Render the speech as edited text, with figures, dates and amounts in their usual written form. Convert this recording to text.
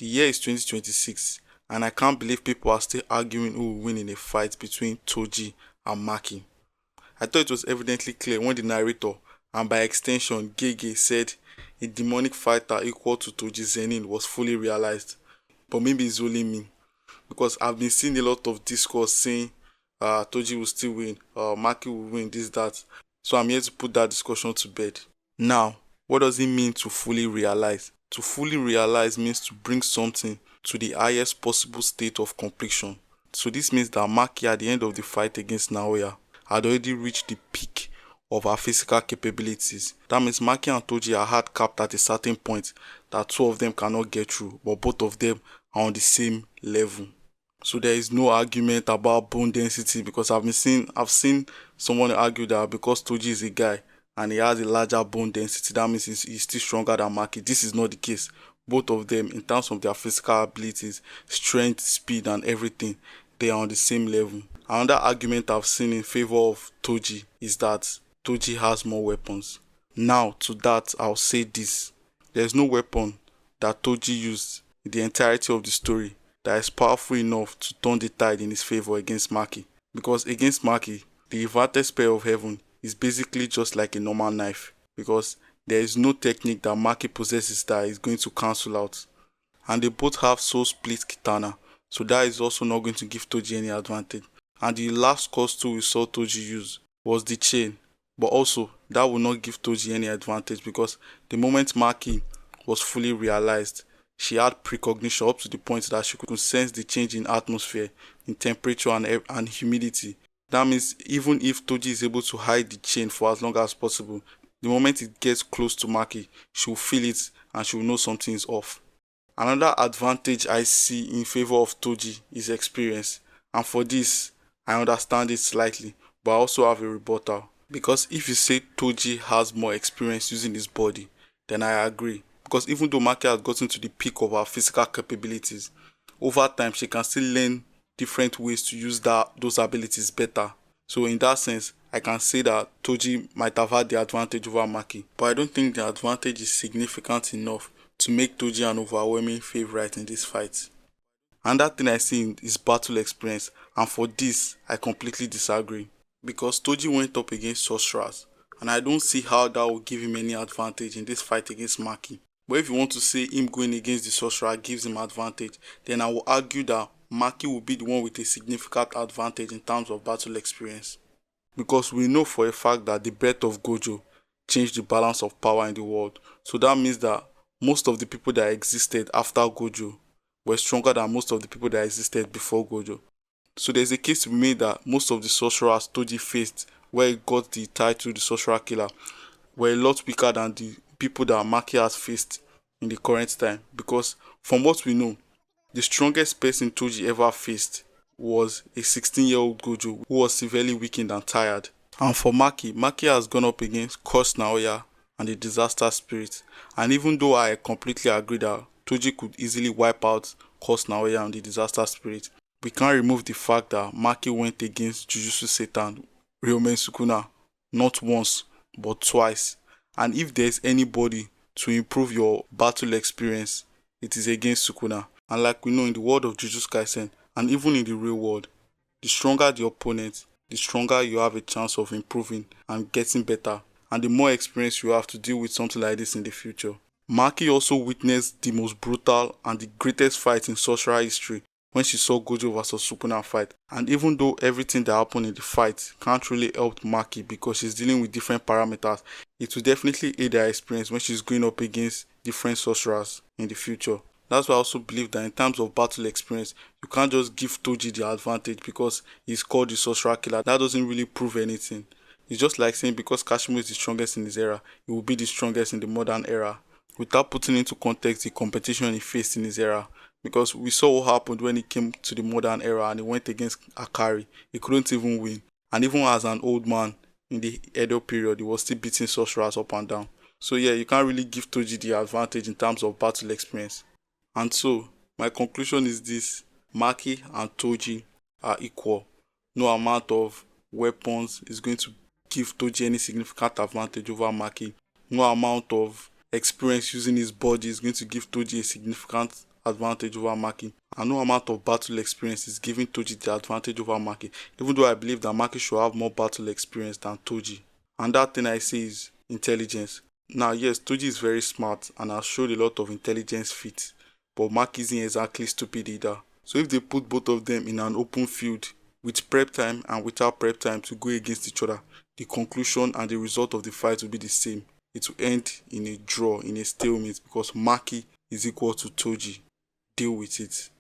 The year is 2026 and I can't believe people are still arguing who will win in a fight between Toji and Maki. I thought it was evidently clear when the narrator, and by extension Gege, said a demonic fighter equal to Toji Zenin was fully realized. But maybe it's only me, because I've been seeing a lot of discourse saying Toji will still win, Maki will win, this, that. So I'm here to put that discussion to bed. Now, what does it mean to fully realize? To fully realize means to bring something to the highest possible state of completion. So this means that Maki at the end of the fight against Naoya had already reached the peak of her physical capabilities. That means Maki and Toji are hard capped at a certain point that two of them cannot get through, but both of them are on the same level. So there is no argument about bone density, because I've seen someone argue that because Toji is a guy and he has a larger bone density, that means he's still stronger than Maki. This is not the case. Both of them, in terms of their physical abilities, strength, speed and everything, they are on the same level. Another argument I've seen in favor of Toji is that Toji has more weapons. Now to that I'll say this: there's no weapon that Toji used in the entirety of the story that is powerful enough to turn the tide in his favor against Maki. Because against Maki, the inverted spear of heaven is basically just like a normal knife, because there is no technique that Maki possesses that is going to cancel out. And they both have soul split katana, so that is also not going to give Toji any advantage. And the last cause tool we saw Toji use was the chain, but also that will not give Toji any advantage, because the moment Maki was fully realized, she had precognition up to the point that she could sense the change in atmosphere, in temperature and humidity. That means even if Toji is able to hide the chain for as long as possible, the moment it gets close to Maki, she will feel it and she will know something is off. Another advantage I see in favor of Toji is experience, and for this I understand it slightly, but I also have a rebuttal. Because if you say Toji has more experience using his body, then I agree. Because even though Maki has gotten to the peak of her physical capabilities, over time she can still learn different ways to use those abilities better. So in that sense, I can say that Toji might have had the advantage over Maki, but I don't think the advantage is significant enough to make Toji an overwhelming favorite in this fight. Another thing I see is battle experience, and for this I completely disagree. Because Toji went up against sorcerers, and I don't see how that will give him any advantage in this fight against Maki. But if you want to say him going against the sorcerer gives him advantage, then I will argue that Maki will be the one with a significant advantage in terms of battle experience. Because we know for a fact that the birth of Gojo changed the balance of power in the world. So that means that most of the people that existed after Gojo were stronger than most of the people that existed before Gojo. So there's a case to be made that most of the sorcerers Toji faced, where he got the title the Sorcerer Killer, were a lot weaker than the people that Maki has faced in the current time. Because from what we know, the strongest person Toji ever faced was a 16-year-old Gojo who was severely weakened and tired. And for Maki has gone up against Cursed Naoya and the Disaster Spirit. And even though I completely agree that Toji could easily wipe out Cursed Naoya and the Disaster Spirit, we can't remove the fact that Maki went against Jujutsu Satan, Ryomen Sukuna, not once, but twice. And if there's anybody to improve your battle experience, it is against Sukuna. And like we know in the world of Jujutsu Kaisen, and even in the real world, the stronger the opponent, the stronger you have a chance of improving and getting better, and the more experience you have to deal with something like this in the future. Maki also witnessed the most brutal and the greatest fight in sorcerer history when she saw Gojo vs Sukuna fight. And even though everything that happened in the fight can't really help Maki because she's dealing with different parameters, it will definitely aid her experience when she's going up against different sorcerers in the future. That's why I also believe that in terms of battle experience, you can't just give Toji the advantage because he's called the Sorcerer Killer. That doesn't really prove anything. It's just like saying because Kashimo is the strongest in his era, he will be the strongest in the modern era, without putting into context the competition he faced in his era. Because we saw what happened when he came to the modern era and he went against Akari. He couldn't even win. And even as an old man in the Edo period, he was still beating sorcerers up and down. So yeah, you can't really give Toji the advantage in terms of battle experience. And so, my conclusion is this: Maki and Toji are equal. No amount of weapons is going to give Toji any significant advantage over Maki. No amount of experience using his body is going to give Toji a significant advantage over Maki, and no amount of battle experience is giving Toji the advantage over Maki, even though I believe that Maki should have more battle experience than Toji. And that thing I say is intelligence. Now, yes, Toji is very smart and has showed a lot of intelligence feats, but Maki isn't exactly stupid either. So if they put both of them in an open field with prep time and without prep time to go against each other, the conclusion and the result of the fight will be the same. It will end in a draw, in a stalemate, because Maki is equal to Toji. Deal with it.